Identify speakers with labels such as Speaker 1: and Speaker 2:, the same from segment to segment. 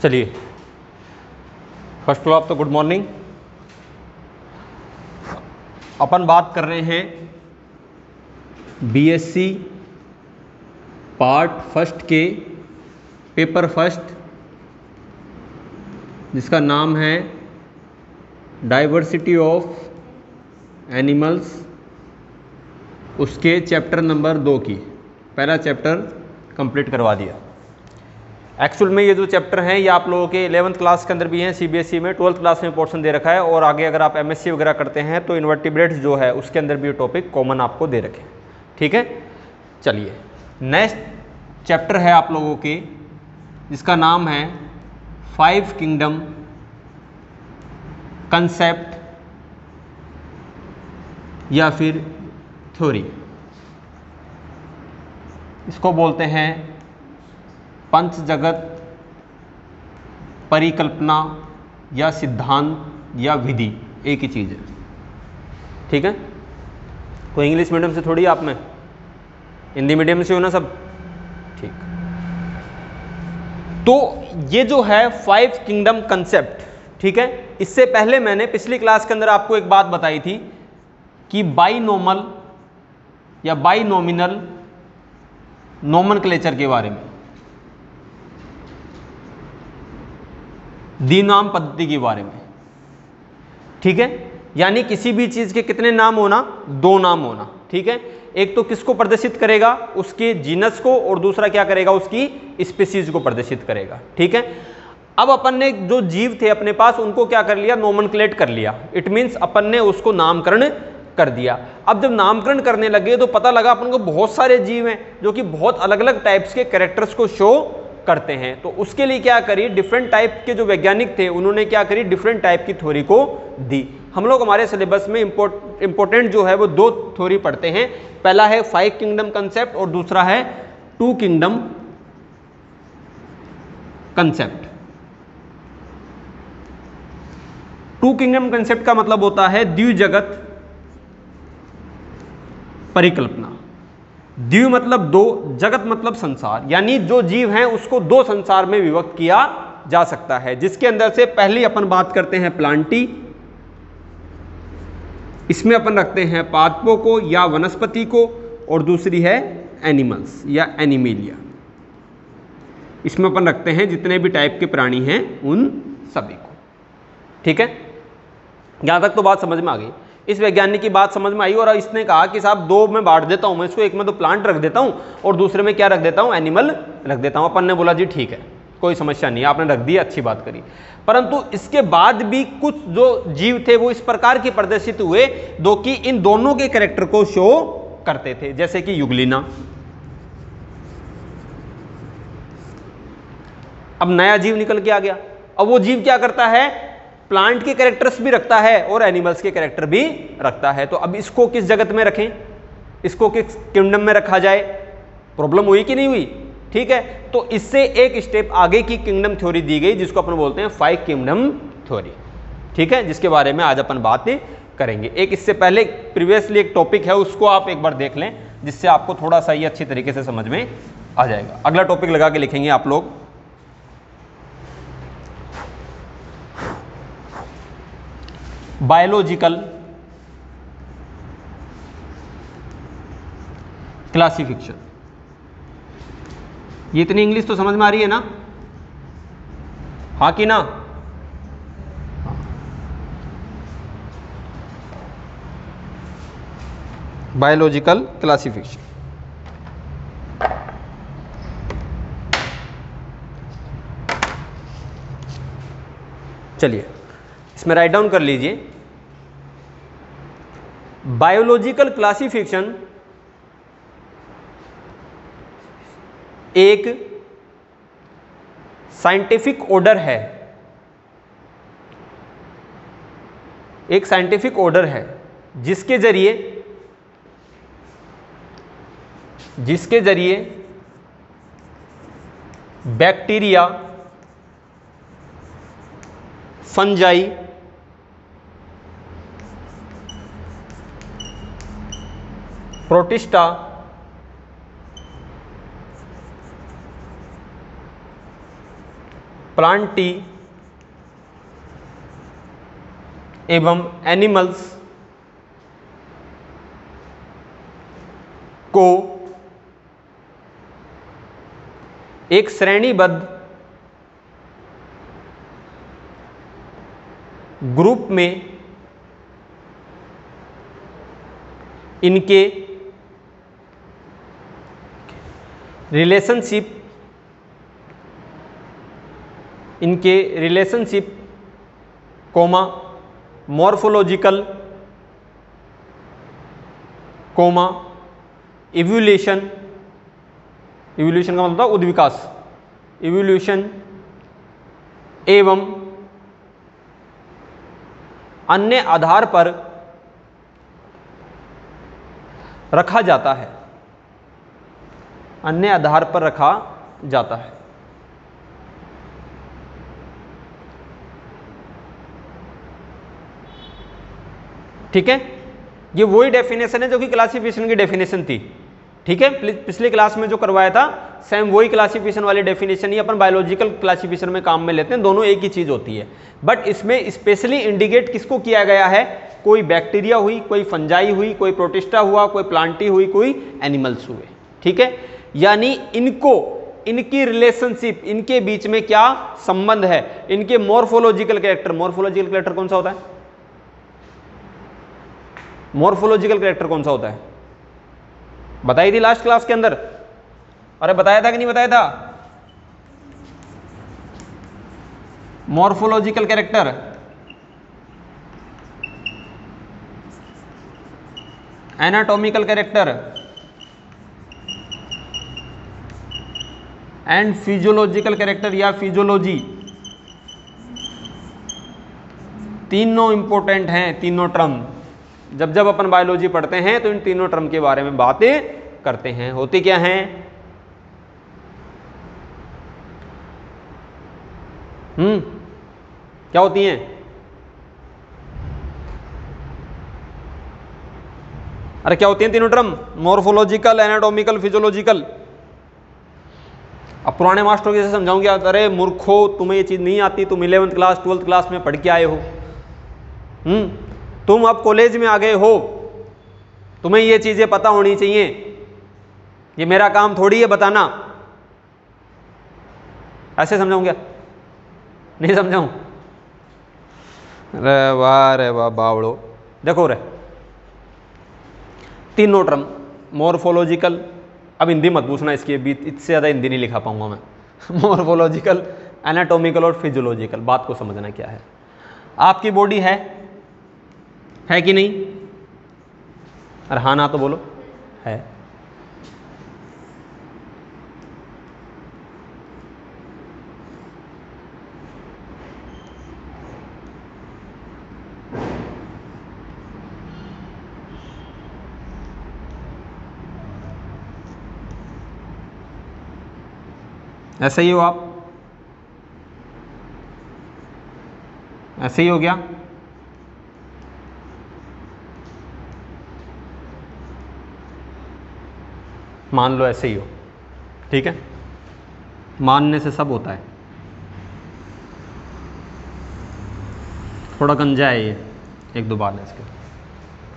Speaker 1: चलिए, first of all तो good morning. अपन बात कर रहे हैं बीएससी पार्ट फर्स्ट के पेपर फर्स्ट, जिसका नाम है डाइवर्सिटी ऑफ एनिमल्स, उसके चैप्टर नंबर 2 की पहला चैप्टर कंप्लीट करवा दिया। एक्चुअल में ये जो चैप्टर हैं ये आप लोगों के 11th क्लास के अंदर भी हैं, सीबीएसई में 12th क्लास में पोर्शन दे रखा है, और आगे अगर आप एमएससी वगैरह करते हैं तो इन्वर्टिब्रेट्स जो है उसके अंदर भी ये टॉपिक कॉमन आपको दे रखे हैं। ठीक है, चलिए नेक्स्ट चैप्टर है आप लोगों के, जिसका नाम है 5 किंगडम कंसेप्ट या फिर थ्योरी। इसको बोलते हैं पंच जगत परिकल्पना या सिद्धांत या विधि, एक ही चीज है। ठीक है, कोई इंग्लिश मीडियम से थोड़ी आप में, हिंदी मीडियम से हो ना सब? ठीक। तो ये जो है 5 किंगडम कंसेप्ट, ठीक है, इससे पहले मैंने पिछली क्लास के अंदर आपको एक बात बताई थी कि बाइनोमल या बाइनोमिनल नोमेनक्लेचर के बारे में, द्विनाम पद्धति के बारे में। ठीक है, यानी किसी भी चीज के कितने नाम होना? 2 नाम होना। ठीक है, एक तो किसको प्रदर्शित करेगा? उसके जीनस को, और दूसरा क्या करेगा? उसकी स्पीसीज को प्रदर्शित करेगा। ठीक है, अब अपन ने जो जीव थे अपने पास उनको क्या कर लिया? नोमेनक्लेट कर लिया। इट मींस अपन ने उसको नामकरण कर दिया। अब जब नामकरण करने लगे तो पता लगा अपन को बहुत सारे जीव हैं जो कि बहुत अलग अलग टाइप्स के कैरेक्टर्स को शो करते हैं। तो उसके लिए क्या करी? डिफरेंट टाइप के जो वैज्ञानिक थे उन्होंने क्या करी? डिफरेंट टाइप की थ्योरी को दी। हम लोग हमारे सिलेबस में इंपॉर्टेंट जो है वो 2 थ्योरी पढ़ते हैं। पहला है 5 किंगडम कंसेप्ट और दूसरा है 2 किंगडम कंसेप्ट। 2 किंगडम कंसेप्ट का मतलब होता है द्विजगत परिकल्पना। द्वि मतलब 2, जगत मतलब संसार, यानी जो जीव हैं उसको 2 संसार में विभक्त किया जा सकता है, जिसके अंदर से पहली अपन बात करते हैं प्लांटी, इसमें अपन रखते हैं पादपों को या वनस्पति को, और दूसरी है एनिमल्स या एनिमेलिया, इसमें अपन रखते हैं जितने भी टाइप के प्राणी हैं उन सभी को। ठीक है, यहां तक तो बात समझ में आ गई। इस वैज्ञानिक की बात समझ में आई और इसने कहा कि साहब 2 में बांट देता हूं मैं इसको, एक में तो प्लांट रख देता हूं और दूसरे में क्या रख देता हूं? एनिमल रख देता हूं। अपन ने बोला जी ठीक है, कोई समस्या नहीं, आपने रख दिया, अच्छी बात करी। परंतु इसके बाद भी कुछ जो जीव थे वो इस प्रकार के प्रदर्शित हुए जो कि इन दोनों के कैरेक्टर को शो करते थे, जैसे कि युगलिना। अब नया जीव निकल के आ गया। अब वो जीव क्या करता है? प्लांट के कैरेक्टर्स भी रखता है और एनिमल्स के कैरेक्टर भी रखता है। तो अब इसको किस जगत में रखें? इसको किस किंगडम में रखा जाए? प्रॉब्लम हुई कि नहीं हुई? ठीक है, तो इससे एक स्टेप आगे की किंगडम थ्योरी दी गई, जिसको अपन बोलते हैं 5 किंगडम थ्योरी। ठीक है, जिसके बारे में आज अपन बात करेंगे। एक इससे पहले प्रीवियसली एक टॉपिक है, उसको आप एक बार देख लें, जिससे आपको थोड़ा सा ये अच्छी तरीके से समझ में आ जाएगा। अगला टॉपिक लगा के लिखेंगे आप लोग, बायोलॉजिकल क्लासिफिकेशन। ये इतनी इंग्लिश तो समझ में आ रही है ना? हाँ कि ना? Biological classification. चलिए इसमें राइट डाउन कर लीजिए। बायोलॉजिकल क्लासिफिकेशन एक साइंटिफिक ऑर्डर है, एक साइंटिफिक ऑर्डर है जिसके जरिए बैक्टीरिया, फंजाई, प्रोटिस्टा, प्लांटी एवं एनिमल्स को एक श्रेणीबद्ध ग्रुप में इनके relationship comma morphological comma evolution का मतलब उद्विकास, इवोल्यूशन एवं अन्य आधार पर रखा जाता है, अन्य आधार पर रखा जाता है। ठीक है, ये वही डेफिनेशन है जो कि क्लासिफिकेशन की डेफिनेशन थी। ठीक है, पिछली क्लास में जो करवाया था सेम वही क्लासिफिकेशन वाली डेफिनेशन ही अपन बायोलॉजिकल क्लासिफिकेशन में काम में लेते हैं, दोनों एक ही चीज होती है। बट इसमें स्पेशली इंडिकेट किसको किया गया है, कोई बैक्टीरिया हुई, कोई फंजाई हुई, कोई प्रोटिस्टा हुआ, कोई प्लांटी हुई, कोई एनिमल्स हुए। ठीक है, यानी इनकी रिलेशनशिप, इनके बीच में क्या संबंध है, इनके मॉर्फोलॉजिकल कैरेक्टर कौन सा होता है, मॉर्फोलॉजिकल कैरेक्टर कौन सा होता है, बताई थी लास्ट क्लास के अंदर। अरे बताया था कि नहीं बताया था, morphological character anatomical character and physiological character या फिजियोलॉजी, तीनों इंपॉर्टेंट हैं, तीनों टर्म। जब अपन बायोलॉजी पढ़ते हैं तो इन तीनों टर्म के बारे में बातें करते हैं। होती क्या हैं, क्या होती हैं, अरे क्या होती हैं तीनों टर्म, मॉर्फोलॉजिकल, एनाटॉमिकल, फिजियोलॉजिकल। अब पुराने मास्टरों के जैसे समझाऊंगे, अरे मूर्खो तुम्हें ये चीज नहीं आती, तुम 11th क्लास 12th क्लास में पढ़ के आए हो, तुम अब कॉलेज में आ गए हो, तुम्हें ये चीजें पता होनी चाहिए, ये मेरा काम थोड़ी है बताना। ऐसे समझाऊं क्या, नहीं समझाऊं, रे वाह बावड़ो। देखो रे, तीनों टर्म मॉर्फोलॉजिकल, अब हिंदी मत पूछना इसके बीच, इससे ज़्यादा हिंदी नहीं लिखा पाऊंगा मैं। मॉर्फोलॉजिकल, एनाटॉमिकल और फिजियोलॉजिकल, बात को समझना क्या है। आपकी बॉडी है कि नहीं, अरे हाँ ना तो बोलो, है। ऐसे ही हो आप, ऐसे ही हो गया। मान लो ऐसे ही हो, ठीक है, मानने से सब होता है। थोड़ा गंजा है ये, एक दो बार है इसके,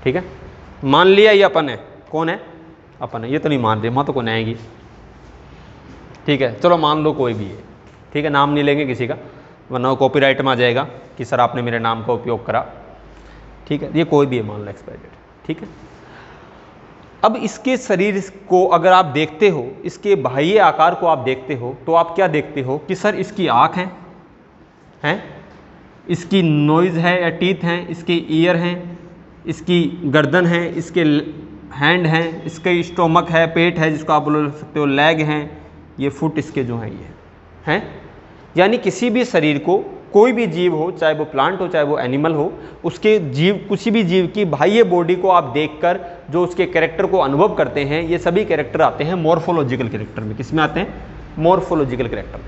Speaker 1: ठीक है। मान लिया ये अपन है, कौन है, अपन है, ये तो नहीं मान रहे, माँ तो कौन आएगी, ठीक है। चलो मान लो कोई भी है, ठीक है, नाम नहीं लेंगे किसी का वरना कॉपीराइट में आ जाएगा कि सर आपने मेरे नाम का उपयोग करा, ठीक है। ये कोई भी है, मान लो एक्सपायर डेट, ठीक है। अब इसके शरीर को अगर आप देखते हो, इसके बाह्य आकार को आप देखते हो, तो आप क्या देखते हो कि सर इसकी आँख हैं, इसकी नोज़ है या टीथ हैं, इसके ईयर हैं, इसकी गर्दन है, इसके हैंड हैं, इसके स्टोमक है, पेट है जिसको आप बोल सकते हो, लेग हैं, ये फुट इसके जो हैं ये हैं। यानी किसी भी शरीर को, कोई भी जीव हो, चाहे वो प्लांट हो चाहे वो एनिमल हो, उसके जीव, किसी भी जीव की बाह्य बॉडी को आप देखकर जो उसके कैरेक्टर को अनुभव करते हैं, ये सभी कैरेक्टर आते हैं मॉर्फोलॉजिकल कैरेक्टर में। किस में आते हैं, मॉर्फोलॉजिकल कैरेक्टर में,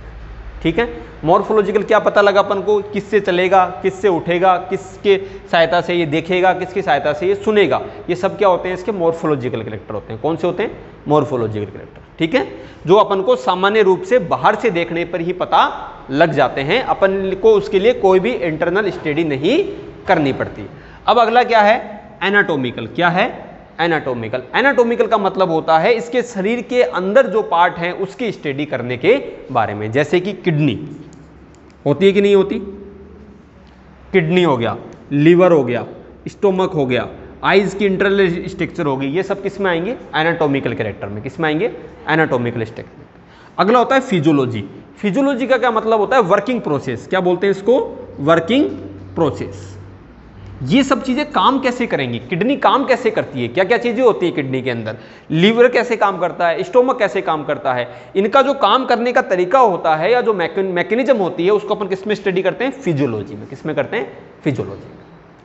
Speaker 1: ठीक है। मॉर्फोलॉजिकल क्या पता लगा अपन को, किससे चलेगा, किससे उठेगा, किसके सहायता से ये देखेगा, किसकी सहायता से ये सुनेगा, ये सब क्या होते हैं, इसके मॉर्फोलॉजिकल कैरेक्टर होते हैं। कौन से होते हैं, मॉर्फोलॉजिकल कैरेक्टर, ठीक है, जो अपन को सामान्य रूप से बाहर से देखने पर ही पता लग जाते हैं, अपन को उसके लिए कोई भी इंटरनल स्टडी नहीं करनी पड़ती। अब अगला क्या है, एनाटॉमिकल। क्या है, एनाटॉमिकल। एनाटॉमिकल का मतलब होता है इसके शरीर के अंदर जो पार्ट हैं उसकी स्टडी करने के बारे में, जैसे कि किडनी होती है कि नहीं होती, किडनी हो गया, लीवर हो गया, स्टोमक हो गया, आइज की इंटरनल स्ट्रक्चर होगी, ये सब किस में आएंगे, एनाटॉमिकल कैरेक्टर में। किस में आएंगे, एनाटॉमिकल स्ट्रक्चर। अगला होता है फिजियोलॉजी। फिजियोलॉजी का क्या मतलब होता है, वर्किंग प्रोसेस। क्या बोलते हैं इसको, वर्किंग प्रोसेस। ये सब चीजें काम कैसे करेंगी, किडनी काम कैसे करती है, क्या क्या चीजें होती है किडनी के अंदर, लीवर कैसे काम करता है, स्टोमक कैसे काम करता है, इनका जो काम करने का तरीका होता है या जो मैकेनिज्म होती है उसको अपन किस में स्टडी करते हैं, फिजियोलॉजी में। किस में करते हैं, फिजियोलॉजी में।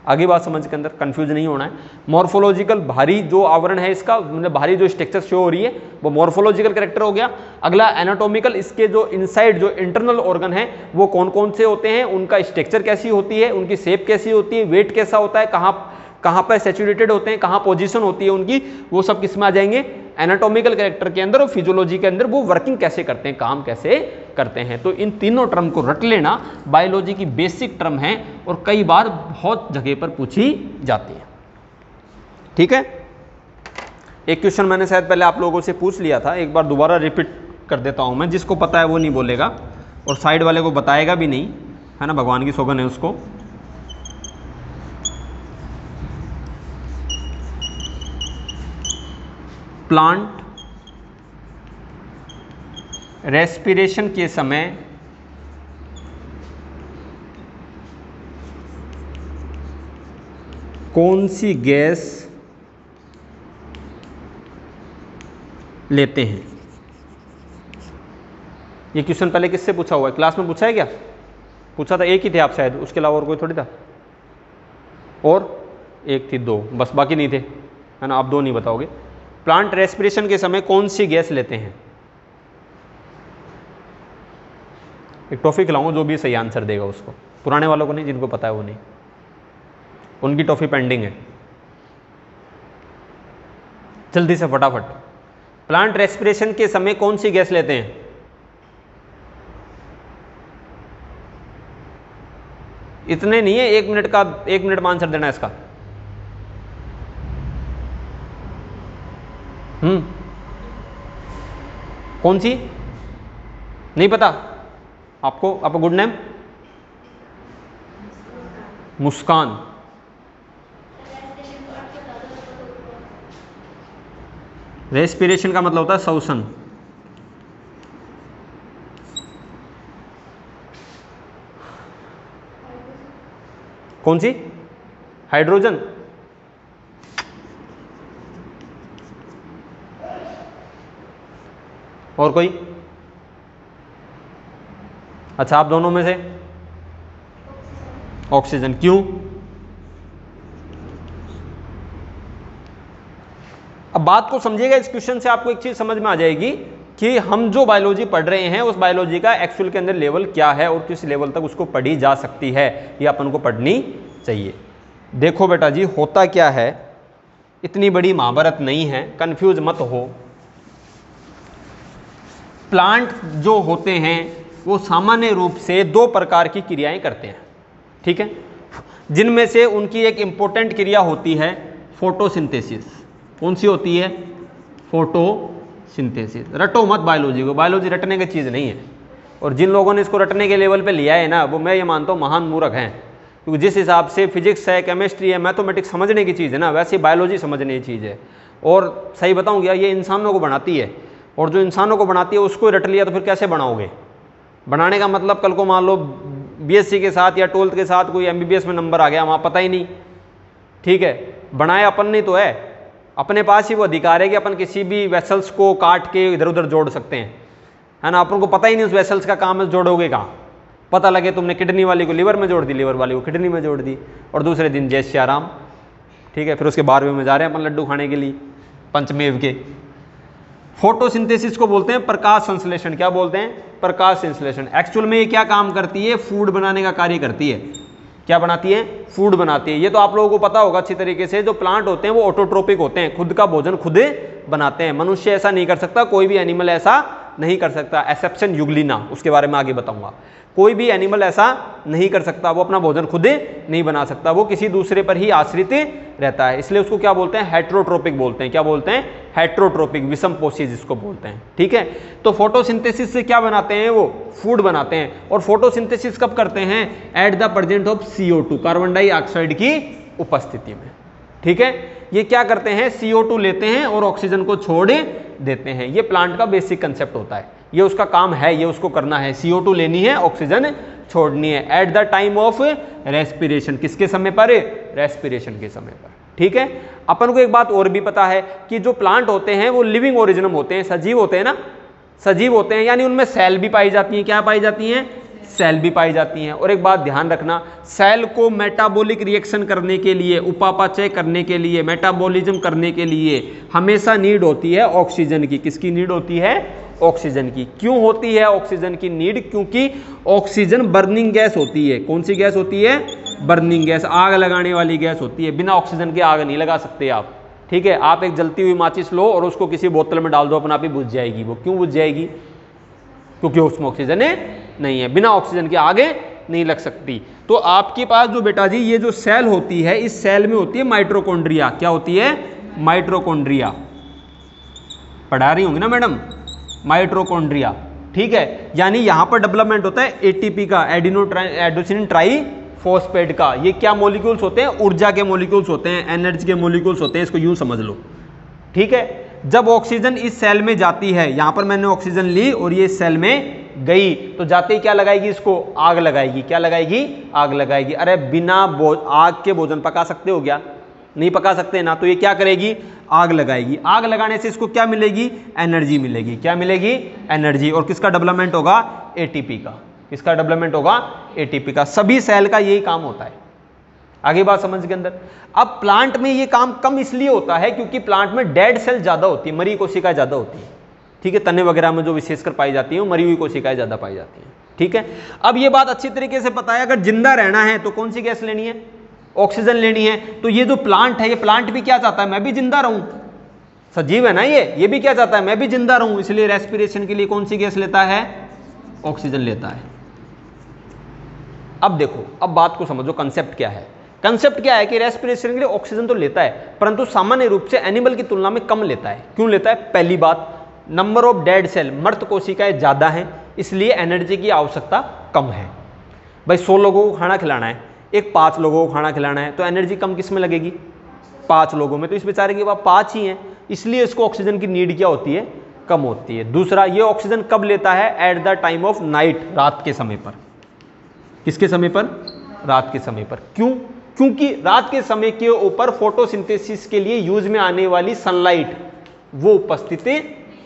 Speaker 1: आगे बात समझ के अंदर कंफ्यूज नहीं होना है। मॉर्फोलॉजिकल, भारी जो आवरण है इसका, मतलब भारी जो स्ट्रक्चर शो हो रही है वो मॉर्फोलॉजिकल कैरेक्टर हो गया। अगला एनाटॉमिकल, इसके जो इनसाइड जो इंटरनल ऑर्गन है वो कौन कौन से होते हैं, उनका स्ट्रक्चर कैसी होती है, उनकी शेप कैसी होती है, वेट कैसा होता है, कहाँ पर सैचुरेटेड होते हैं, कहाँ पोजीशन होती है उनकी, वो सब किस में आ जाएंगे, एनाटॉमिकल कैरेक्टर के अंदर। और फिजियोलॉजी के अंदर वो वर्किंग कैसे करते हैं, काम कैसे करते हैं। तो इन तीनों टर्म को रट लेना, बायोलॉजी की बेसिक टर्म है और कई बार बहुत जगह पर पूछी जाती है। ठीक है, एक क्वेश्चन मैंने शायद पहले आप लोगों से पूछ लिया था, एक बार दोबारा रिपीट कर देता हूं मैं, जिसको पता है वो नहीं बोलेगा और साइड वाले को बताएगा भी नहीं, है ना, भगवान की सौगंध है उसको। प्लांट रेस्पिरेशन के समय कौन सी गैस लेते हैं। ये क्वेश्चन पहले किससे पूछा हुआ है, क्लास में पूछा है क्या, पूछा था, एक ही थे आप शायद, उसके अलावा और कोई थोड़ी था, और एक थी, दो बस, बाकी नहीं थे, है ना, आप दो नहीं बताओगे। प्लांट रेस्पिरेशन के समय कौन सी गैस लेते हैं। एक टॉफी खिलाऊंगा, जो भी सही आंसर देगा उसको, पुराने वालों को नहीं, जिनको पता है वो नहीं, उनकी टॉफी पेंडिंग है। जल्दी से फटाफट, प्लांट रेस्पिरेशन के समय कौन सी गैस लेते हैं। इतने नहीं है, 1 मिनट का, 1 मिनट में आंसर देना है इसका। कौन सी, नहीं पता आपको, आपका गुड नेम, मुस्कान। रेस्पिरेशन का मतलब होता है श्वसन। कौन सी, हाइड्रोजन। और कोई, अच्छा आप दोनों में से, ऑक्सीजन। क्यों, अब बात को समझिएगा, इस क्वेश्चन से आपको एक चीज समझ में आ जाएगी कि हम जो बायोलॉजी पढ़ रहे हैं उस बायोलॉजी का एक्चुअल के अंदर लेवल क्या है और किस लेवल तक उसको पढ़ी जा सकती है, ये अपन को पढ़नी चाहिए। देखो बेटा जी, होता क्या है, इतनी बड़ी महाभारत नहीं है, कंफ्यूज मत हो। प्लांट जो होते हैं वो सामान्य रूप से 2 प्रकार की क्रियाएं करते हैं, ठीक है, जिनमें से उनकी एक इंपॉर्टेंट क्रिया होती है फोटोसिंथेसिस। कौन सी होती है, फोटोसिंथेसिस। रटो मत बायोलॉजी को, बायोलॉजी रटने की चीज़ नहीं है, और जिन लोगों ने इसको रटने के लेवल पे लिया है ना, वो मैं ये मानता हूँ महान मूर्ख हैं, क्योंकि जिस हिसाब से फिजिक्स है, केमिस्ट्री है, मैथमेटिक्स समझने की चीज़ है ना, वैसे बायोलॉजी समझने की चीज़ है। और सही बताऊँ क्या, ये इंसानों को बनाती है, और जो इंसानों को बनाती है उसको रट लिया तो फिर कैसे बनाओगे। बनाने का मतलब कल को मान लो बीएससी के साथ या 12th के साथ कोई एमबीबीएस में नंबर आ गया, वहाँ पता ही नहीं, ठीक है, बनाया अपन नहीं तो है, अपने पास ही वो अधिकार है कि अपन किसी भी वेसल्स को काट के इधर उधर जोड़ सकते हैं, है ना। अपन को पता ही नहीं उस वेसल्स का काम है, जोड़ोगे कहाँ, पता लगे तुमने किडनी वाली को लिवर में जोड़ दी, लिवर वाली को किडनी में जोड़ दी, और दूसरे दिन जय श्री राम, ठीक है, फिर उसके 12वें में जा रहे हैं अपन लड्डू खाने के लिए पंचमेव के। फोटोसिंथेसिस को बोलते हैं प्रकाश संश्लेषण। क्या बोलते हैं, प्रकाश संश्लेषण। एक्चुअल में ये क्या काम करती है, फूड बनाने का कार्य करती है। क्या बनाती है, फूड बनाती है। ये तो आप लोगों को पता होगा अच्छी तरीके से, जो प्लांट होते हैं वो ऑटोट्रोपिक होते हैं, खुद का भोजन खुद बनाते हैं। मनुष्य ऐसा नहीं कर सकता, कोई भी एनिमल ऐसा नहीं कर सकता, एक्सेप्शन यूग्लिना, उसके बारे में आगे बताऊंगा। कोई भी एनिमल ऐसा नहीं कर सकता, वो अपना भोजन खुद नहीं बना सकता, वो किसी दूसरे पर ही आश्रित रहता है, इसलिए उसको क्या बोलते हैं, हेट्रोट्रोपिक बोलते हैं। क्या बोलते हैं, हेट्रोट्रोपिक, विषमपोषी जिसको बोलते हैं। ठीक है, तो फोटोसिंथेसिस से क्या बनाते हैं, वो फूड बनाते हैं। और फोटोसिंथेसिस कब करते हैं, at the present of CO2, carbon dioxide की उपस्थिति में। ठीक है, ये क्या करते हैं, CO2 लेते हैं और ऑक्सीजन को छोड़ देते हैं। ये प्लांट का बेसिक कंसेप्ट होता है, ये उसका काम है, ये उसको करना है, CO2 लेनी है, ऑक्सीजन छोड़नी है at the time of respiration. किसके समय पर, रेस्पिरेशन के समय पर। ठीक है, अपन को एक बात और भी पता है कि जो प्लांट होते हैं वो लिविंग ऑर्गेनिज्म होते हैं, सजीव होते हैं ना, सजीव होते हैं, यानी उनमें सेल भी पाई जाती हैं। क्या पाई जाती हैं, सेल भी पाई जाती हैं। और एक बात ध्यान रखना, सेल को मेटाबॉलिक रिएक्शन करने के लिए, उपापचय करने के लिए, मेटाबॉलिज्म करने के लिए हमेशा नीड होती है ऑक्सीजन की। किसकी नीड होती है, ऑक्सीजन की। क्यों होती है ऑक्सीजन की नीड, क्योंकि ऑक्सीजन बर्निंग गैस होती है। कौन सी गैस होती है, बर्निंग गैस, आग लगाने वाली गैस होती है। बिना ऑक्सीजन के आग नहीं लगा सकते आप। ठीक है, आप एक जलती हुई माचिस लो और उसको किसी बोतल में डाल दो, अपना आप ही बुझ जाएगी वो। क्यों बुझ जाएगी, क्योंकि उसमें ऑक्सीजन नहीं है, बिना ऑक्सीजन के आगे नहीं लग सकती। तो आपके पास जो बेटा जी ये जो सेल होती है, इस सेल में होती है माइटोकॉन्ड्रिया। क्या होती है, माइटोकॉन्ड्रिया, पढ़ा रही होंगी ना मैडम, माइटोकॉन्ड्रिया। ठीक है, यानी यहां पर डेवलपमेंट होता है एटीपी का, एडेनोसिन ट्राइफॉस्फेट का। ये क्या मॉलिक्यूल्स होते हैं, ऊर्जा के मॉलिक्यूल्स होते हैं, एनर्जी के मॉलिक्यूल्स होते हैं, इसको यूं समझ लो। ठीक है, जब ऑक्सीजन इस सेल में जाती है, यहां पर मैंने ऑक्सीजन ली और ये सेल में गई, तो जाते ही क्या लगाएगी, इसको आग लगाएगी। क्या लगाएगी, आग लगाएगी। अरे बिना आग के भोजन पका सकते हो क्या, नहीं पका सकते ना, तो ये क्या करेगी, आग लगाएगी। आग लगाने से इसको क्या मिलेगी, एनर्जी मिलेगी। क्या मिलेगी, एनर्जी। और किसका डेवलपमेंट होगा, एटीपी का। किसका डेवलपमेंट होगा, एटीपी का। सभी सेल का यही काम होता है। आगे बात समझ के अंदर। अब प्लांट में ये काम कम इसलिए होता है क्योंकि प्लांट में डेड सेल ज्यादा होती है, मरी कोशिकाएं ज्यादा होती है। ठीक है, तने वगैरह में जो विशेषकर पाई जाती है मरी हुई कोशिकाएं ज्यादा पाई जाती हैं। ठीक है, अब ये बात अच्छी तरीके से पता है, अगर जिंदा रहना है तो कौन सी गैस लेनी है, ऑक्सीजन लेनी है। तो ये जो प्लांट है, ये प्लांट भी क्या चाहता है, मैं भी जिंदा रहूं, सजीव है ना ये भी क्या चाहता है, मैं भी जिंदा रहूं, इसलिए रेस्पिरेशन के लिए कौन सी गैस लेता है, ऑक्सीजन लेता है। अब देखो, अब बात को समझो, कंसेप्ट क्या है। कंसेप्ट क्या है कि रेस्पिरेशन के लिए ऑक्सीजन तो लेता है, परंतु सामान्य रूप से एनिमल की तुलना में कम लेता है। क्यों लेता है, पहली बात, नंबर ऑफ डेड सेल, मृत कोशिकाएं ज्यादा हैं, इसलिए एनर्जी की आवश्यकता कम है। भाई 100 लोगों को खाना खिलाना है, एक 5 लोगों को खाना खिलाना है, तो एनर्जी कम किस में लगेगी, 5 लोगों में। तो इस बेचारे के पास 5 ही हैं, इसलिए इसको ऑक्सीजन की नीड क्या होती है, कम होती है। दूसरा, ये ऑक्सीजन कब लेता है, at the time of night, रात के समय पर। किसके समय पर, रात के समय पर। क्यों, क्योंकि रात के समय के ऊपर फोटोसिंथेसिस के लिए यूज में आने वाली सनलाइट वो उपस्थित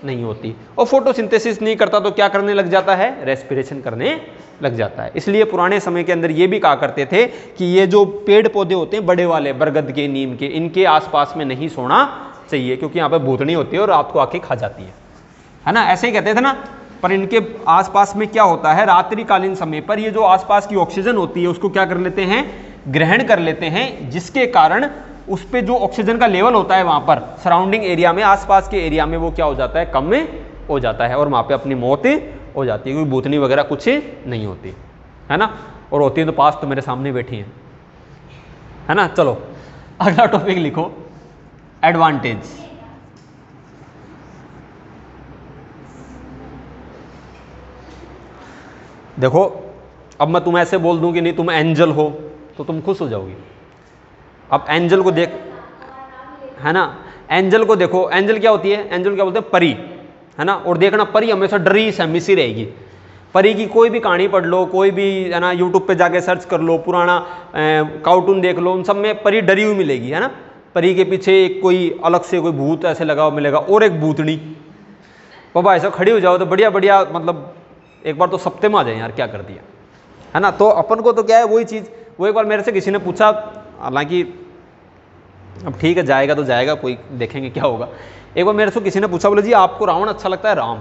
Speaker 1: नहीं होती, और फोटोसिंथेसिस नहीं करता तो क्या करने लग जाता है, रेस्पिरेशन करने लग जाता है। इसलिए पुराने समय के अंदर ये भी कहा करते थे कि ये जो पेड़ पौधे होते हैं बड़े वाले, बरगद के, नीम के, इनके आसपास में नहीं सोना चाहिए, क्योंकि यहाँ पे भूतनी होती है और रात को आके खा जाती है ना, ऐसे ही कहते थे ना। पर इनके आसपास में क्या होता है, रात्रिकालीन समय पर ये जो आसपास की ऑक्सीजन होती है उसको क्या कर लेते हैं, ग्रहण कर लेते हैं, जिसके कारण उस पे जो ऑक्सीजन का लेवल होता है वहां पर सराउंडिंग एरिया में, आसपास के एरिया में, वो क्या हो जाता है, कम में हो जाता है, और वहां पे अपनी मौत हो जाती है, क्योंकि भूतनी वगैरह कुछ नहीं होती है ना, और होती है तो पास तो मेरे सामने बैठी है ना। चलो अगला टॉपिक लिखो, एडवांटेज। देखो, अब मैं तुम्हें ऐसे बोल दूं कि नहीं तुम एंजल हो तो तुम खुश हो जाओगी। अब एंजल को देख, है ना, एंजल को देखो, एंजल क्या होती है, एंजल क्या बोलते हैं, परी, है ना। और देखना, परी हमेशा डरी सहमी सी रहेगी। परी की कोई भी कहानी पढ़ लो, कोई भी, है ना, यूट्यूब पे जाके सर्च कर लो, पुराना कार्टून देख लो, उन सब में परी डरी हुई मिलेगी, है ना। परी के पीछे एक कोई अलग से कोई भूत ऐसे लगा हुआ मिलेगा, और एक भूतनी। बाबा ऐसा खड़ी हो जाओ तो बढ़िया बढ़िया, मतलब एक बार तो सप्ते में आ जाए यार, क्या कर दिया, है ना। तो अपन को तो क्या है, वही चीज़, वो एक बार मेरे से किसी ने पूछा, हालांकि अब ठीक है, जाएगा तो जाएगा, कोई देखेंगे क्या होगा। एक बार मेरे से किसी ने पूछा, बोले जी आपको रावण अच्छा लगता है, राम,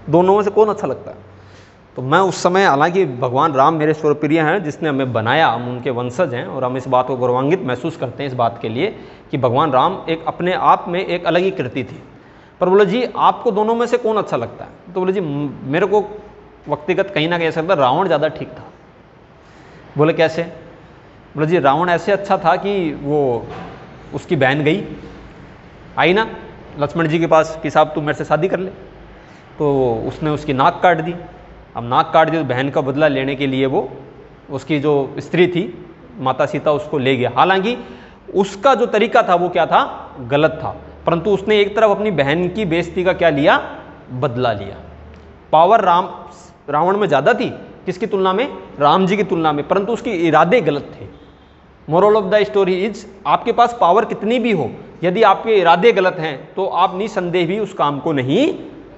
Speaker 1: दोनों में से कौन अच्छा लगता है। तो मैं उस समय, हालांकि भगवान राम मेरे स्वप्रिय हैं, जिसने हमें बनाया, हम उनके वंशज हैं, और हम इस बात को गौरवान्वित महसूस करते हैं इस बात के लिए कि भगवान राम एक अपने आप में एक अलग ही कृति थी। पर बोले जी आपको दोनों में से कौन अच्छा लगता है? तो बोले जी मेरे को व्यक्तिगत कहीं ना कहीं ऐसा लगता है रावण ज़्यादा ठीक था। बोले कैसे? बोले जी रावण ऐसे अच्छा था कि वो उसकी बहन गई, आई ना लक्ष्मण जी के पास कि साहब तू मेरे से शादी कर ले, तो उसने उसकी नाक काट दी। अब नाक काट दी तो बहन का बदला लेने के लिए वो उसकी जो स्त्री थी माता सीता उसको ले गया। हालांकि उसका जो तरीका था वो क्या था? गलत था, परंतु उसने एक तरफ अपनी बहन की बेइज्जती का क्या लिया? बदला लिया। पावर रावण में ज़्यादा थी, किसकी तुलना में? राम जी की तुलना में, परंतु उसके इरादे गलत थे। Moral of the story is आपके पास पावर कितनी भी हो, यदि आपके इरादे गलत हैं तो आप निसंदेह भी उस काम को नहीं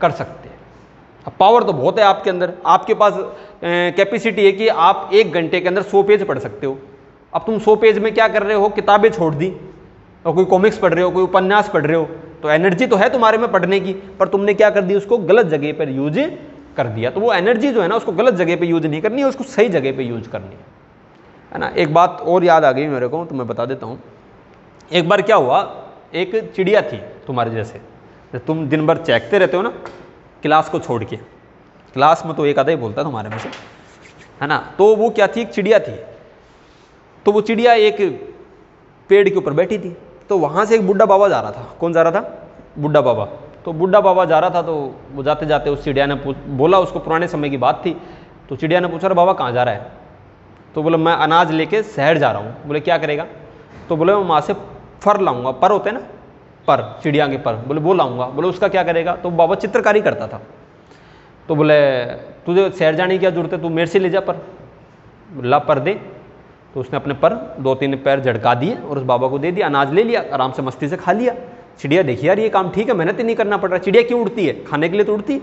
Speaker 1: कर सकते। अब पावर तो बहुत है आपके अंदर, आपके पास कैपेसिटी है कि आप 1 घंटे के अंदर 100 पेज पढ़ सकते हो। अब तुम 100 पेज में क्या कर रहे हो? किताबें छोड़ दी और कोई कॉमिक्स पढ़ रहे हो, कोई उपन्यास पढ़ रहे हो, तो एनर्जी तो है तुम्हारे में पढ़ने की, पर तुमने क्या कर दी? उसको गलत जगह पर यूज कर दिया। तो वो एनर्जी जो है ना उसको गलत जगह पे यूज नहीं करनी है, उसको सही जगह पे यूज करनी है ना। एक बात और याद आ गई मेरे को, तो मैं बता देता हूँ। एक बार क्या हुआ, एक चिड़िया थी तुम्हारे जैसे, तुम दिन भर चहकते रहते हो ना क्लास को छोड़ के, क्लास में तो एक आधा ही बोलता तुम्हारे में से, है ना। तो वो क्या थी? एक चिड़िया थी। तो वो चिड़िया एक पेड़ के ऊपर बैठी थी, तो वहाँ से एक बुढ़ा बाबा जा रहा था। कौन जा रहा था? बुढ़ा बाबा। तो बुढ़ा बाबा जा रहा था, तो वो जाते जाते उस चिड़िया ने बोला, उसको पुराने समय की बात थी, तो चिड़िया ने पूछा, अरे बाबा कहाँ जा रहा है? तो बोले मैं अनाज लेके शहर जा रहा हूँ। बोले क्या करेगा? तो बोले मैं वहाँ से फर लाऊंगा, पर होते हैं ना पर, चिड़िया के पर, बोले वो लाऊंगा। बोले उसका क्या करेगा? तो बाबा चित्रकारी करता था। तो बोले तुझे शहर जाने की क्या जरूरत है, तू मेरे से ले जा पर, ला पर दे। तो उसने अपने पर 2-3 पैर झड़का दिए और उस बाबा को दे दिया, अनाज ले लिया, आराम से मस्ती से खा लिया। चिड़िया देखी यार ये काम ठीक है, मेहनत ही नहीं करना पड़ रहा। चिड़िया क्यों उड़ती है? खाने के लिए तो उड़ती,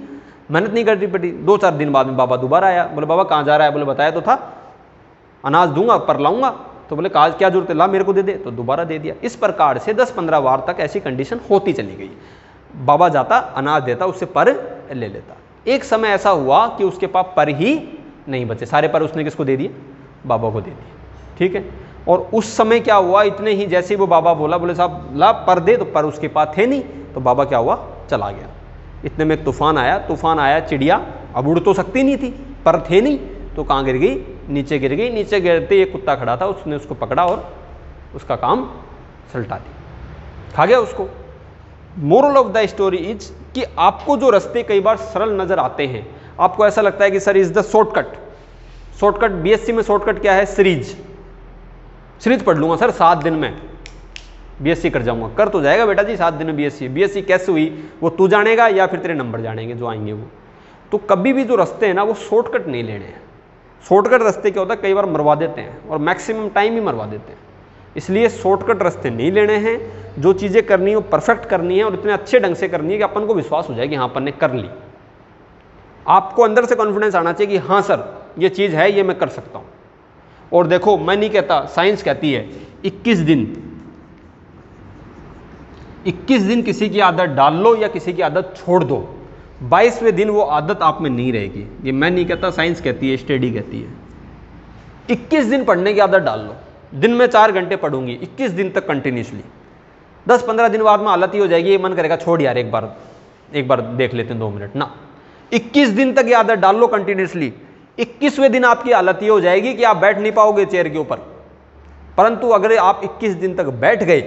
Speaker 1: मेहनत नहीं करनी पड़ी। 2-4 दिन बाद में बाबा दोबारा आया। बोले बाबा कहाँ जा रहा है? बोले बताया तो था, अनाज दूंगा पर लाऊंगा। तो बोले काज क्या जरूरत है, ला मेरे को दे दे। तो दोबारा दे दिया। इस प्रकार से 10-15 बार तक ऐसी कंडीशन होती चली गई। बाबा जाता, अनाज देता, उससे पर ले लेता। एक समय ऐसा हुआ कि उसके पास पर ही नहीं बचे, सारे पर उसने किसको दे दिए? बाबा को दे दिए। ठीक है। और उस समय क्या हुआ, इतने ही जैसे ही वो बाबा बोला, बोले साहब ला पर दे, तो पर उसके पास थे नहीं, तो बाबा क्या हुआ? चला गया। इतने में एक तूफान आया, चिड़िया अब उड़ तो सकती नहीं थी, पर थे नहीं, तो कहाँ गिर गई? नीचे गिर गई। नीचे गिरते एक कुत्ता खड़ा था, उसने उसको पकड़ा और उसका काम सल्टा दिया, खा गया उसको। Moral of the story is कि आपको जो रास्ते कई बार सरल नजर आते हैं, आपको ऐसा लगता है कि sir is the shortcut. BSc में शॉर्टकट क्या है? सीरीज पढ़ लूंगा सर 7 दिन में बीएससी कर जाऊंगा। कर तो जाएगा बेटा जी 7 दिन में बीएससी कैसे हुई वो तू जानेगा या फिर तेरे नंबर जानेंगे जो आएंगे वो। तो कभी भी जो रास्ते हैं ना वो शॉर्टकट नहीं लेने हैं। शॉर्टकट रास्ते क्या होता है, कई बार मरवा देते हैं और मैक्सिमम टाइम ही मरवा देते हैं। इसलिए शॉर्टकट रास्ते नहीं लेने हैं। जो चीज़ें करनी है वो परफेक्ट करनी है और इतने अच्छे ढंग से करनी है कि अपन को विश्वास हो जाए कि हाँ अपन ने कर ली। आपको अंदर से कॉन्फिडेंस आना चाहिए कि हाँ सर ये चीज़ है, ये मैं कर सकता हूँ। और देखो मैं नहीं कहता, साइंस कहती है 21 दिन किसी की आदत डाल लो या किसी की आदत छोड़ दो, 22वें दिन वो आदत आप में नहीं रहेगी। ये मैं नहीं कहता, साइंस कहती है, स्टडी कहती है। 21 दिन पढ़ने की आदत डाल लो, दिन में 4 घंटे पढ़ूंगी 21 दिन तक कंटिन्यूसली। 10-15 दिन बाद में हालत ही हो जाएगी, ये मन करेगा छोड़ यार एक बार देख लेते हैं 2 मिनट ना। 21 दिन तक ये आदत डाल लो कंटिन्यूसली। 21वें दिन आपकी हालत ये हो जाएगी कि आप बैठ नहीं पाओगे चेयर के ऊपर। परंतु अगर आप 21 दिन तक बैठ गए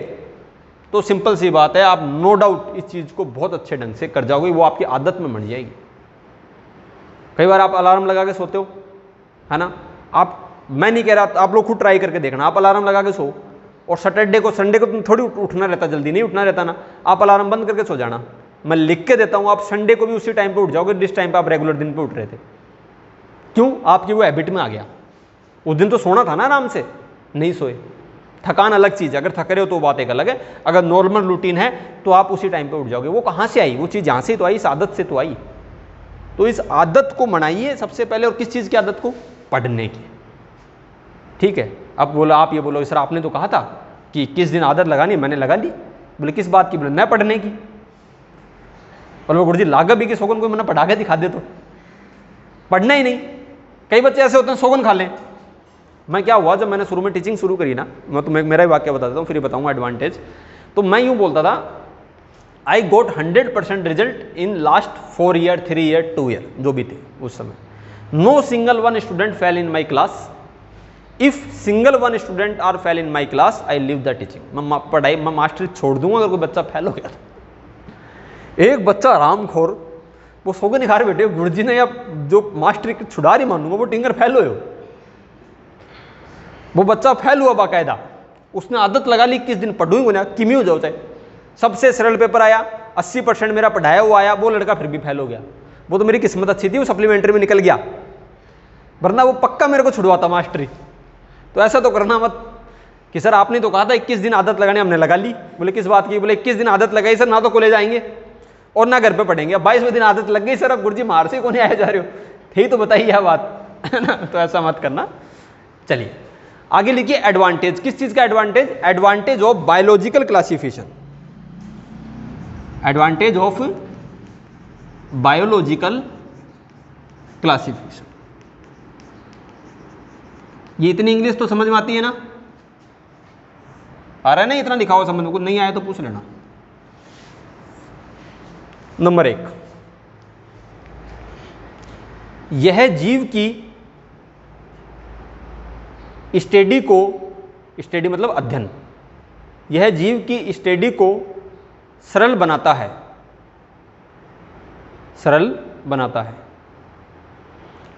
Speaker 1: तो सिंपल सी बात है, आप नो डाउट इस चीज को बहुत अच्छे ढंग से कर जाओगे, वो आपकी आदत में बन जाएगी। कई बार आप अलार्म लगा के सोते हो, है ना। मैं नहीं कह रहा, आप लोग खुद ट्राई करके देखना। आप अलार्म लगा के सो और संडे को तुम थोड़ी उठना रहता, जल्दी नहीं उठना रहता ना, आप अलार्म बंद करके सो जाना। मैं लिख के देता हूं, आप संडे को भी उसी टाइम पे उठ जाओगे जिस टाइम पे आप रेगुलर दिन पे उठ रहे थे। क्यों? आपकी वो हैबिट में आ गया। उस दिन तो सोना था ना आराम से, नहीं सोए। थकान अलग चीज़ है, अगर थक रहे हो तो बात एक अलग है। अगर नॉर्मल रूटीन है तो आप उसी टाइम पे उठ जाओगे। वो कहाँ से आई? वो चीज़ यहाँ से तो आई, इस आदत से तो आई। तो इस आदत को मनाइए सबसे पहले। और किस चीज़ की आदत को? पढ़ने की। ठीक है। अब बोला, आप ये बोलो सर आपने तो कहा था कि 21 दिन आदत लगानी, मैंने लगा ली। बोले किस बात की? बोले न पढ़ने की। और वो गुरुजी लागा भी कि सोगन कोई मैंने पढ़ा के दिखा दे तो पढ़ना ही नहीं। कई बच्चे ऐसे होते हैं सोगन खा लें। मैं क्या हुआ, जब मैंने शुरू में टीचिंग शुरू करी ना, मैं तुम्हें मेरा ही वाक्य बता देता हूँ फिर बताऊंगा एडवांटेज। तो मैं यूँ बोलता था I got 100% result in last 4 year 3 year 2 year जो भी थे उस समय. No single one student fail in my class. If single one student are fail in my class I leave the teaching. मैं पढ़ाई मैं मास्टरी छोड़ दूंगा अगर कोई बच्चा फेल हो गया. एक बच्चा आरामखोर वो सो के नहीं खा रहे बेटे, गुरुजी ने या जो मास्टरी की छुड़ारी मानूंगा वो टिंगर फेल हो. वो बच्चा फेल हुआ बाकायदा, उसने आदत लगा ली 21 दिन पढ़ूंगा ना किमी हो जाओ चाहे. सबसे सरल पेपर आया, 80% मेरा पढ़ाया हुआ आया, वो लड़का फिर भी फेल हो गया. वो तो मेरी किस्मत अच्छी थी, वो सप्लीमेंट्री में निकल गया, वरना वो पक्का मेरे को छुड़वाता मास्टरी. तो ऐसा तो करना मत कि सर आपने तो कहा था 21 दिन आदत लगाने, हमने लगा ली. बोले किस बात की? बोले 21 दिन आदत लगाई सर, ना तो कॉलेज आएंगे और ना घर पे पढ़ेंगे. अब 22वें दिन आदत लग गई सर, अब गुरुजी मार से कौन आया जा रहे हो. यही तो बताइए यह बात है ना. तो ऐसा मत करना. चलिए आगे लिखिए एडवांटेज. किस चीज का advantage? Advantage of biological classification. Advantage of biological classification. ये इतनी इंग्लिश तो समझ में आती है ना? आ रहा है ना इतना लिखा हुआ समझ में? कुछ नहीं आया तो पूछ लेना. नंबर 1, यह जीव की स्टडी को, स्टडी मतलब अध्ययन, यह जीव की स्टडी को सरल बनाता है. सरल बनाता है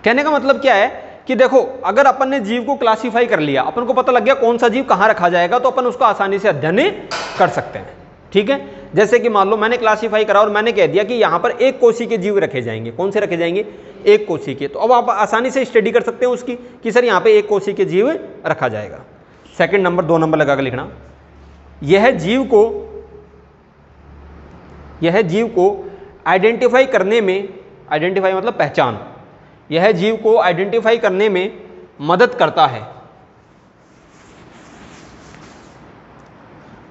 Speaker 1: कहने का मतलब क्या है कि देखो अगर अपन ने जीव को क्लासिफाई कर लिया, अपन को पता लग गया कौन सा जीव कहां रखा जाएगा, तो अपन उसको आसानी से अध्ययन कर सकते हैं. ठीक है, जैसे कि मान लो मैंने क्लासिफाई करा और मैंने कह दिया कि यहां पर एक कोशी के जीव रखे जाएंगे. कौन से रखे जाएंगे? एक कोशी के. तो अब आप आसानी से स्टडी कर सकते हैं उसकी कि सर यहां पे एक कोशी के जीव रखा जाएगा. सेकंड नंबर 2 नंबर लगाकर लिखना, यह जीव को आइडेंटिफाई करने में, आइडेंटिफाई मतलब पहचान, यह जीव को आइडेंटिफाई करने में मदद करता है.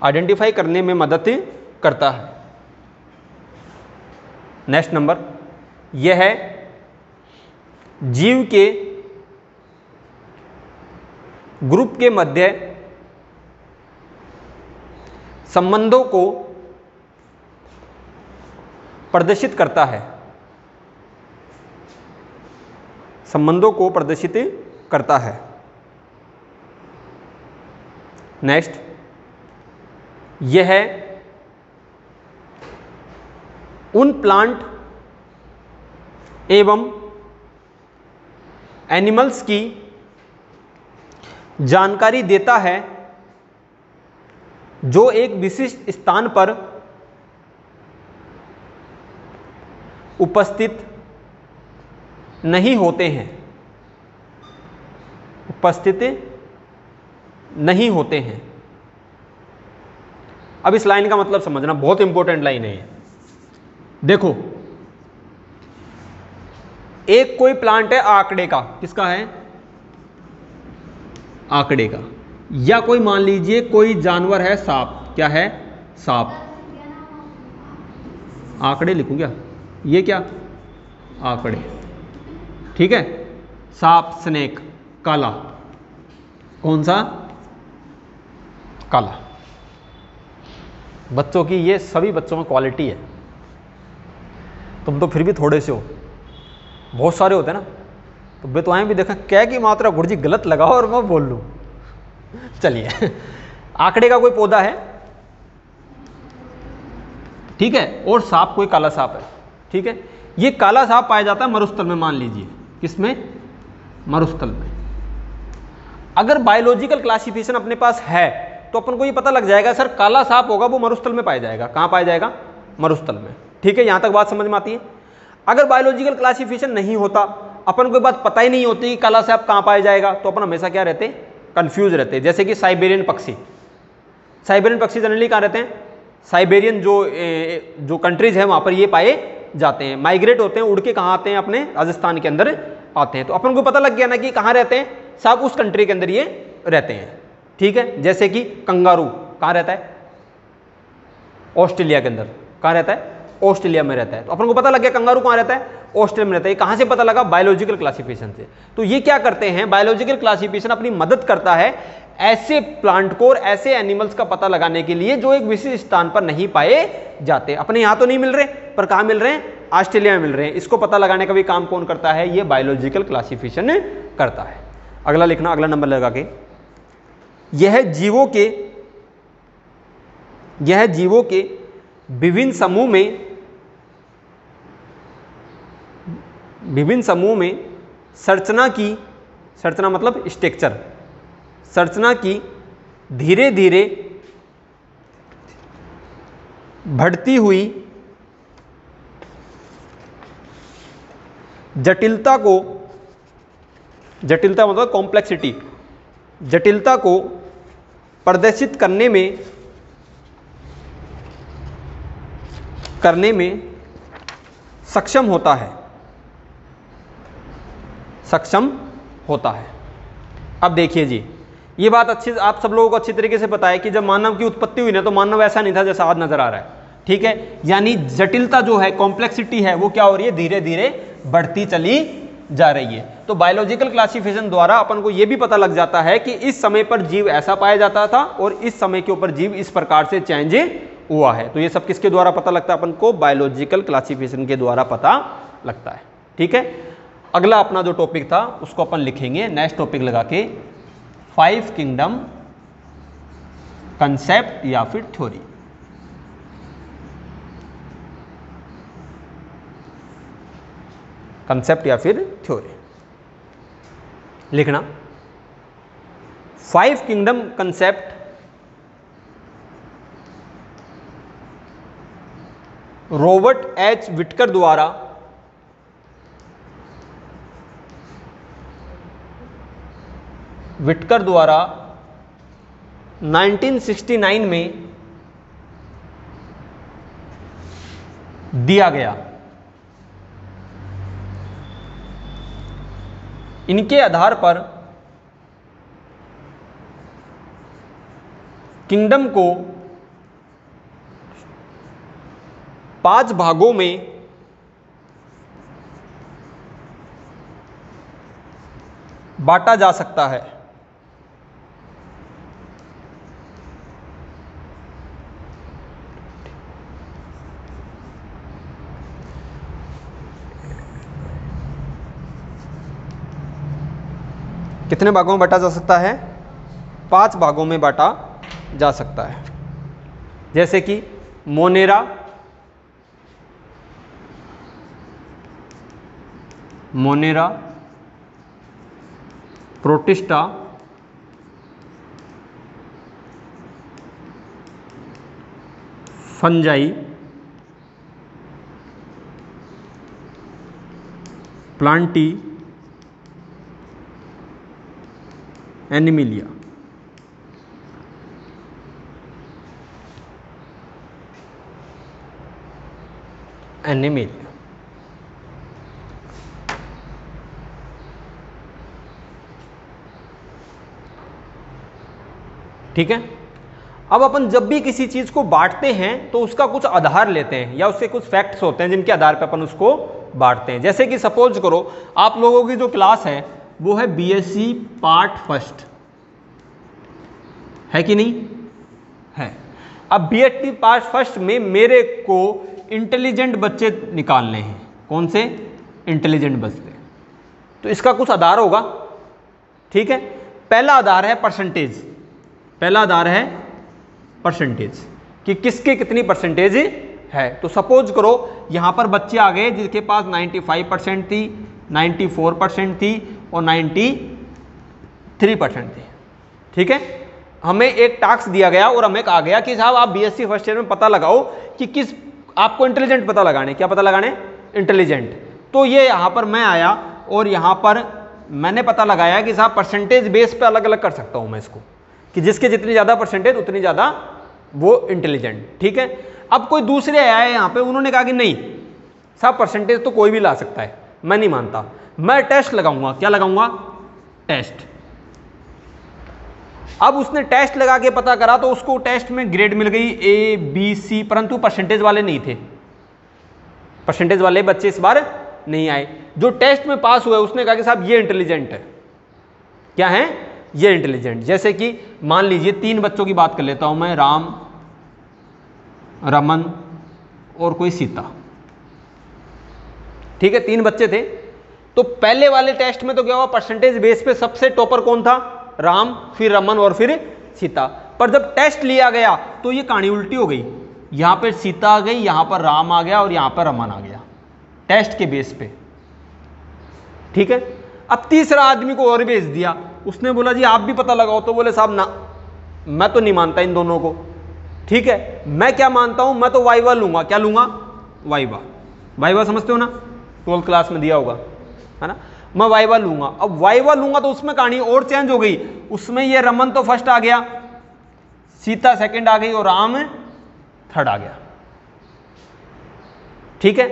Speaker 1: आइडेंटिफाई करने में मदद करता है. नेक्स्ट नंबर, यह जीव के ग्रुप के मध्य संबंधों को प्रदर्शित करता है. संबंधों को प्रदर्शित करता है. नेक्स्ट, यह उन प्लांट एवं एनिमल्स की जानकारी देता है जो एक विशिष्ट स्थान पर उपस्थित नहीं होते हैं. उपस्थित नहीं होते हैं. अब इस लाइन का मतलब समझना, बहुत इंपॉर्टेंट लाइन है ये. देखो एक कोई प्लांट है आकड़े का, किसका है? आकड़े का. या कोई मान लीजिए कोई जानवर है सांप. क्या है? सांप. आकड़े लिखूं क्या? ये क्या? आकड़े. ठीक है, सांप, स्नेक, काला. कौन सा? काला. बच्चों की ये सभी बच्चों में क्वालिटी है. तुम तो फिर भी थोड़े से हो, बहुत सारे होते हैं ना, तो बेतुआएं भी देखा क्या की मात्रा गुरुजी गलत लगाओ और मैं बोल लूं. चलिए आंकड़े का कोई पौधा है, ठीक है, और सांप कोई काला सांप है. ठीक है, ये काला सांप पाया जाता है मरुस्थल में. मान लीजिए किसमें? मरुस्थल में. अगर बायोलॉजिकल क्लासिफिकेशन अपने पास है तो अपन को ये पता लग जाएगा सर काला सांप होगा वो मरुस्थल में पाया जाएगा. कहां पाया जाएगा? मरुस्थल में. ठीक है, यहां तक बात समझ में आती है. अगर बायोलॉजिकल क्लासिफिकेशन नहीं होता, अपन को बात पता ही नहीं होती कि काला सांप कहां पाया जाएगा, तो अपन हमेशा क्या रहते? कंफ्यूज रहते. जैसे कि साइबेरियन पक्षी. साइबेरियन पक्षी जनरली कहां रहते हैं? साइबेरियन जो कंट्रीज है वहां पर ये पाए जाते हैं. माइग्रेट होते हैं, उड़ के कहां आते हैं? अपने राजस्थान के अंदर आते हैं. तो अपन को पता लग गया ना कि कहां रहते हैं सांप, उस कंट्री के अंदर ये रहते हैं. ठीक है, जैसे कि कंगारू कहां रहता है? ऑस्ट्रेलिया के अंदर. कहां रहता है? ऑस्ट्रेलिया में रहता है. तो अपन को पता लग गया कंगारू कहां रहता है? ऑस्ट्रेलिया में रहता है. कहां से पता लगा? बायोलॉजिकल क्लासिफिकेशन से. तो ये क्या करते हैं? बायोलॉजिकल क्लासिफिकेशन अपनी मदद करता है ऐसे प्लांट को और ऐसे एनिमल्स का पता लगाने के लिए जो एक विशिष्ट स्थान पर नहीं पाए जाते। अपने यहां तो नहीं मिल रहे, पर कहां मिल रहे हैं? ऑस्ट्रेलिया में मिल रहे हैं। इसको पता लगाने का भी काम कौन करता है? ये बायोलॉजिकल क्लासिफिकेशन करता है। अगला लिखना, अगला नंबर लगा के, यह जीवों के विभिन्न समूह में संरचना मतलब स्ट्रक्चर, संरचना की धीरे धीरे बढ़ती हुई जटिलता मतलब कॉम्प्लेक्सिटी, जटिलता को प्रदर्शित करने में सक्षम होता है। अब देखिए जी, ये बात आप सब लोगों को अच्छी तरीके से पता है कि जब मानव की उत्पत्ति हुई ना, तो मानव ऐसा नहीं था जैसा आज नजर आ रहा है। ठीक है, यानी जटिलता जो है, कॉम्प्लेक्सिटी है, वो क्या हो रही है? धीरे धीरे बढ़ती चली जा रही है। तो बायोलॉजिकल क्लासिफिकेशन द्वारा अपन को यह भी पता लग जाता है कि इस समय पर जीव ऐसा पाया जाता था और इस समय के ऊपर जीव इस प्रकार से चेंज हुआ है। तो ये सब किसके द्वारा पता लगता है? अपन को बायोलॉजिकल क्लासिफिकेशन के द्वारा पता लगता है। ठीक है, अगला अपना जो टॉपिक था उसको अपन लिखेंगे, नेक्स्ट टॉपिक लगा के, 5 किंगडम कंसेप्ट या फिर थ्योरी। कंसेप्ट या फिर थ्योरी लिखना। 5 kingdom concept Robert H Whittaker द्वारा विटकर द्वारा 1969 में दिया गया। इनके आधार पर किंगडम को 5 भागों में बांटा जा सकता है। कितने भागों में बांटा जा सकता है? 5 भागों में बांटा जा सकता है। जैसे कि Monera, protista, fungi, Plantae, Animalia. ठीक है, अब अपन जब भी किसी चीज को बांटते हैं तो उसका कुछ आधार लेते हैं या उसके कुछ फैक्ट्स होते हैं जिनके आधार पर अपन उसको बांटते हैं। जैसे कि सपोज करो आप लोगों की जो क्लास है वो है बीएससी पार्ट फर्स्ट, है कि नहीं है? अब बीएससी पार्ट फर्स्ट में मेरे को इंटेलिजेंट बच्चे निकालने हैं। कौन से? इंटेलिजेंट बच्चे। तो इसका कुछ आधार होगा। ठीक है, पहला आधार है परसेंटेज। पहला आधार है परसेंटेज कि किसके कितनी परसेंटेज है। तो सपोज करो यहां पर बच्चे आ गए जिसके पास 95% थी, 94% थी और 93% थी। ठीक है, हमें एक टास्क दिया गया और हमें कहा गया कि साहब आप बीएससी फर्स्ट ईयर में पता लगाओ कि किस, आपको इंटेलिजेंट पता लगाने, क्या पता लगाने? इंटेलिजेंट। तो ये यहां पर मैं आया और यहां पर मैंने पता लगाया कि साहब परसेंटेज बेस पे अलग अलग कर सकता हूं मैं इसको, कि जिसके जितनी ज्यादा परसेंटेज उतनी ज्यादा वो इंटेलिजेंट। ठीक है, अब कोई दूसरे आया यहां पे, उन्होंने कहा कि नहीं साहब परसेंटेज तो कोई भी ला सकता है, मैं नहीं मानता, मैं टेस्ट लगाऊंगा। क्या लगाऊंगा? टेस्ट। अब उसने टेस्ट लगा के पता करा तो उसको टेस्ट में ग्रेड मिल गई ए बी सी, परंतु परसेंटेज वाले नहीं थे। परसेंटेज वाले बच्चे इस बार नहीं आए। जो टेस्ट में पास हुए उसने कहा कि साहब ये इंटेलिजेंट है। क्या है? ये इंटेलिजेंट। जैसे कि मान लीजिए 3 बच्चों की बात कर लेता हूं मैं, राम, रमन और कोई सीता। ठीक है, 3 बच्चे थे। तो पहले वाले टेस्ट में तो क्या हुआ, परसेंटेज बेस पे सबसे टॉपर कौन था, राम, फिर रमन और फिर सीता। पर जब टेस्ट लिया गया तो ये कहानी उल्टी हो गई, यहां पर सीता आ गई, यहां पर राम आ गया और यहां पर रमन आ गया, टेस्ट के बेस पे। ठीक है, अब तीसरा आदमी को और भेज दिया, उसने बोला जी आप भी पता लगाओ, तो बोले साहब ना, मैं तो नहीं मानता इन दोनों को। ठीक है, मैं क्या मानता हूं, मैं तो वाइवा लूंगा। क्या लूंगा, वाइवा। वाइवा समझते हो ना, 12th क्लास में दिया होगा, है ना। मैं वाइवा लूंगा। अब वाइवा लूंगा तो उसमें कहानी और चेंज हो गई, उसमें ये रमन तो फर्स्ट आ गया, सीता सेकंड आ गई और राम थर्ड आ गया। ठीक है,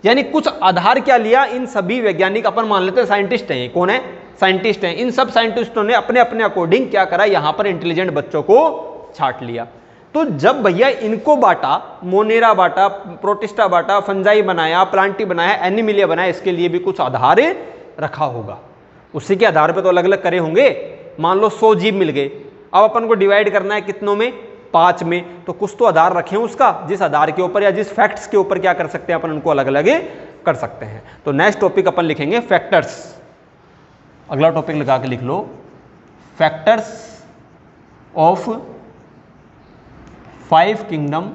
Speaker 1: यानी कुछ आधार क्या लिया, इन सभी वैज्ञानिक अपन मान लेते हैं साइंटिस्ट हैं, कौन है, साइंटिस्ट हैं। इन सब साइंटिस्टों ने अपने अपने अकॉर्डिंग क्या करा, यहां पर इंटेलिजेंट बच्चों को छांट लिया। तो जब भैया इनको बांटा, मोनेरा बांटा, प्रोटिस्टा बांटा, फंजाई बनाया, प्लांटी बनाया, एनिमिलिया बनाया, इसके लिए भी कुछ आधार रखा होगा। उसी के आधार पर तो अलग अलग करे होंगे। मान लो 100 जीव मिल गए, अब अपन को डिवाइड करना है कितनों में, 5 में, तो कुछ तो आधार रखें उसका, जिस आधार के ऊपर या जिस फैक्ट्स के ऊपर क्या कर सकते हैं अपन, उनको अलग अलग कर सकते हैं। तो नेक्स्ट टॉपिक अपन लिखेंगे फैक्टर्स। अगला टॉपिक लगा के लिख लो, फैक्टर्स ऑफ 5 किंगडम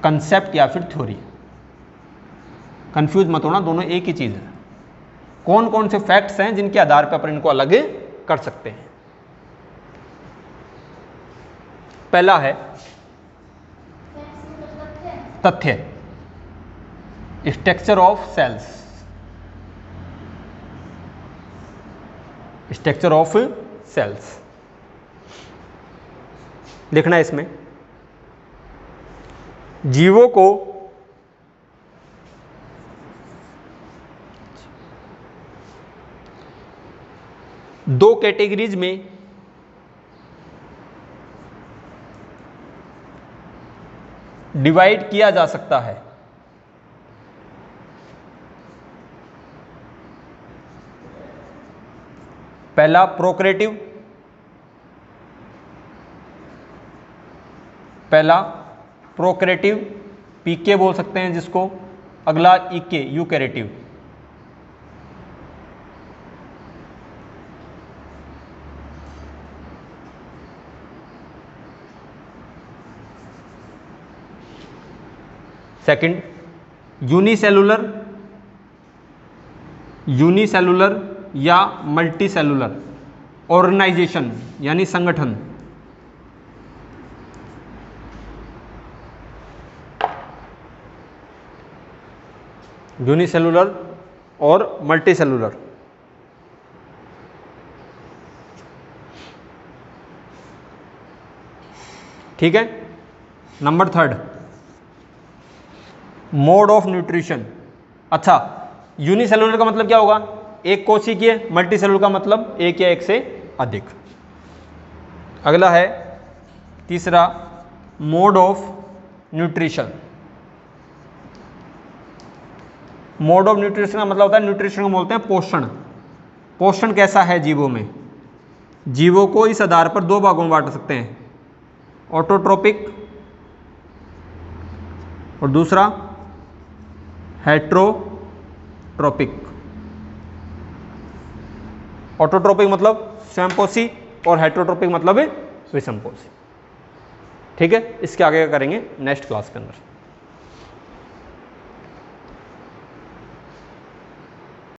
Speaker 1: कंसेप्ट या फिर थ्योरी। कंफ्यूज मत होना, दोनों एक ही चीज है। कौन कौन से फैक्ट्स हैं जिनके आधार पर अपन इनको अलग कर सकते हैं। पहला है तथ्य, structure of cells, structure of cells देखना है। इसमें जीवों को दो कैटेगरीज में डिवाइड किया जा सकता है। पहला प्रोक्रिएटिव, पहला प्रोक्रिएटिव पीके बोल सकते हैं जिसको, अगला ईके यूकैरियोटिव। सेकंड यूनिसेलुलर, यूनिसेलुलर या मल्टीसेलुलर ऑर्गेनाइजेशन यानी संगठन। यूनिसेलुलर और मल्टीसेलुलर। ठीक है, नंबर 3 मोड ऑफ न्यूट्रिशन। अच्छा, यूनिसेलुलर का मतलब क्या होगा, एक कोशिकीय, मल्टीसेलुलर का मतलब एक या एक से अधिक। अगला है तीसरा mode of nutrition. Mode of nutrition का मतलब होता है, न्यूट्रिशन को बोलते हैं पोषण। पोषण कैसा है जीवों में, जीवों को इस आधार पर 2 भागों में बांट सकते हैं, ऑटोट्रोपिक और दूसरा हेट्रोट्रोपिक। ऑटोट्रोपिक मतलब स्वयंपोषी और हेट्रोट्रोपिक मतलब विषमपोषी। ठीक है, इसके आगे का करेंगे नेक्स्ट क्लास के अंदर।